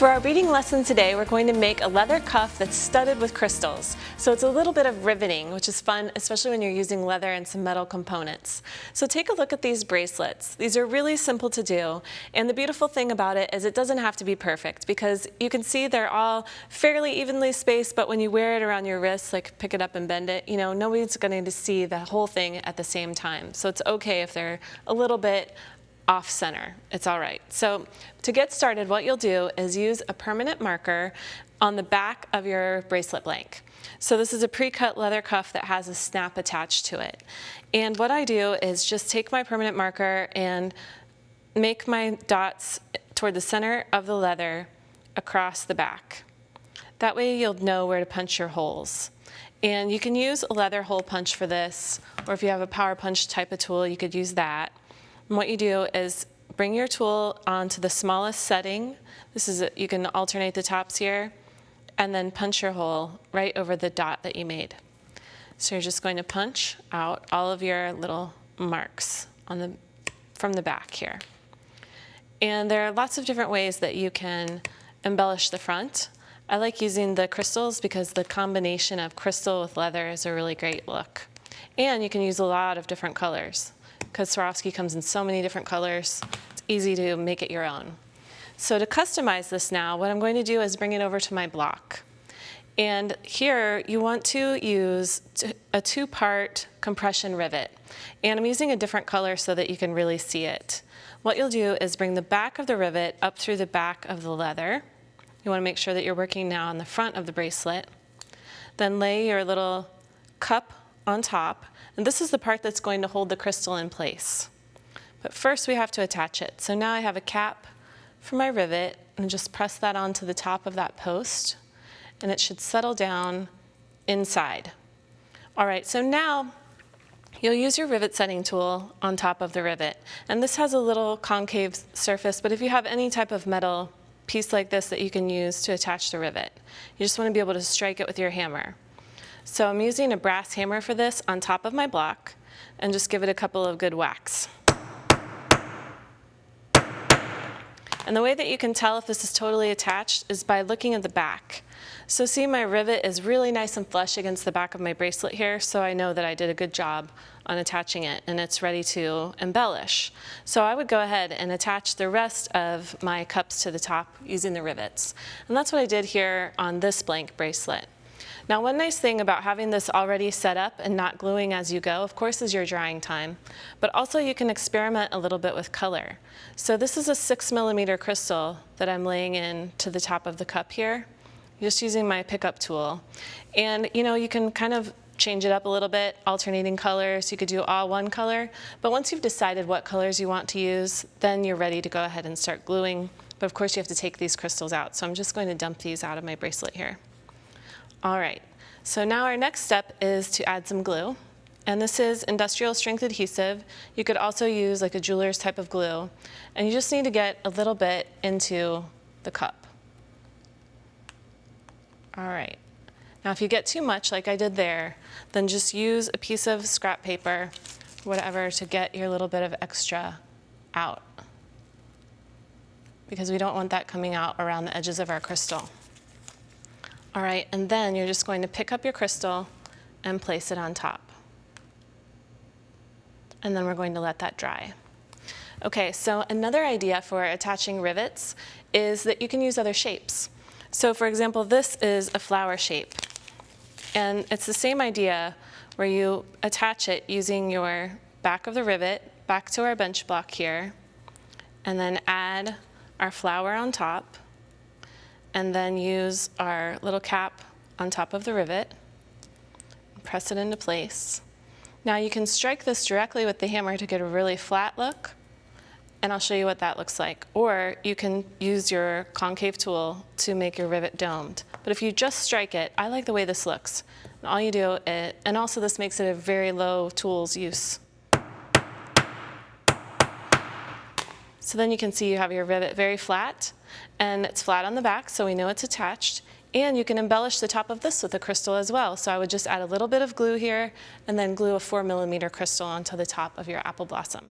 For our beading lesson today, we're going to make a leather cuff that's studded with crystals. So it's a little bit of riveting, which is fun, especially when you're using leather and some metal components. So take a look at these bracelets. These are really simple to do, and the beautiful thing about it is it doesn't have to be perfect, because you can see they're all fairly evenly spaced, but when you wear it around your wrist, like pick it up and bend it, nobody's going to see the whole thing at the same time. So it's okay if they're a little bit off center. It's all right. So to get started, what you'll do is use a permanent marker on the back of your bracelet blank. So this is a pre-cut leather cuff that has a snap attached to it. And what I do is just take my permanent marker and make my dots toward the center of the leather across the back. That way you'll know where to punch your holes. And you can use a leather hole punch for this, or if you have a power punch type of tool, you could use that. And what you do is bring your tool onto the smallest setting. You can alternate the tops here, and then punch your hole right over the dot that you made. So you're just going to punch out all of your little marks from the back here. And there are lots of different ways that you can embellish the front. I like using the crystals because the combination of crystal with leather is a really great look. And you can use a lot of different colors, because Swarovski comes in so many different colors. It's easy to make it your own. So to customize this now, what I'm going to do is bring it over to my block. And here you want to use a two-part compression rivet. And I'm using a different color so that you can really see it. What you'll do is bring the back of the rivet up through the back of the leather. You want to make sure that you're working now on the front of the bracelet. Then lay your little cup on top. And this is the part that's going to hold the crystal in place. But first we have to attach it. So now I have a cap for my rivet, and just press that onto the top of that post, and it should settle down inside. All right, so now you'll use your rivet setting tool on top of the rivet. And this has a little concave surface, but if you have any type of metal piece like this that you can use to attach the rivet, you just want to be able to strike it with your hammer. So I'm using a brass hammer for this on top of my block, and just give it a couple of good whacks. And the way that you can tell if this is totally attached is by looking at the back. So see, my rivet is really nice and flush against the back of my bracelet here, so I know that I did a good job on attaching it and it's ready to embellish. So I would go ahead and attach the rest of my cups to the top using the rivets. And that's what I did here on this blank bracelet. Now, one nice thing about having this already set up and not gluing as you go, of course, is your drying time, but also you can experiment a little bit with color. So this is a 6mm crystal that I'm laying in to the top of the cup here, just using my pickup tool. And you can kind of change it up a little bit, alternating colors. You could do all one color, but once you've decided what colors you want to use, then you're ready to go ahead and start gluing. But of course, you have to take these crystals out. So I'm just going to dump these out of my bracelet here. All right, so now our next step is to add some glue. And this is industrial strength adhesive. You could also use like a jeweler's type of glue. And you just need to get a little bit into the cup. All right, now if you get too much like I did there, then just use a piece of scrap paper, whatever, to get your little bit of extra out, because we don't want that coming out around the edges of our crystal. All right, and then you're just going to pick up your crystal and place it on top. And then we're going to let that dry. Okay, so another idea for attaching rivets is that you can use other shapes. So for example, this is a flower shape. And it's the same idea where you attach it using your back of the rivet back to our bench block here, and then add our flower on top, and then use our little cap on top of the rivet, press it into place. Now you can strike this directly with the hammer to get a really flat look, and I'll show you what that looks like. Or you can use your concave tool to make your rivet domed. But if you just strike it, I like the way this looks. And all you do, and also this makes it a very low tools use. So then you can see you have your rivet very flat, and it's flat on the back, so we know it's attached. And you can embellish the top of this with a crystal as well. So I would just add a little bit of glue here, and then glue a 4mm crystal onto the top of your apple blossom.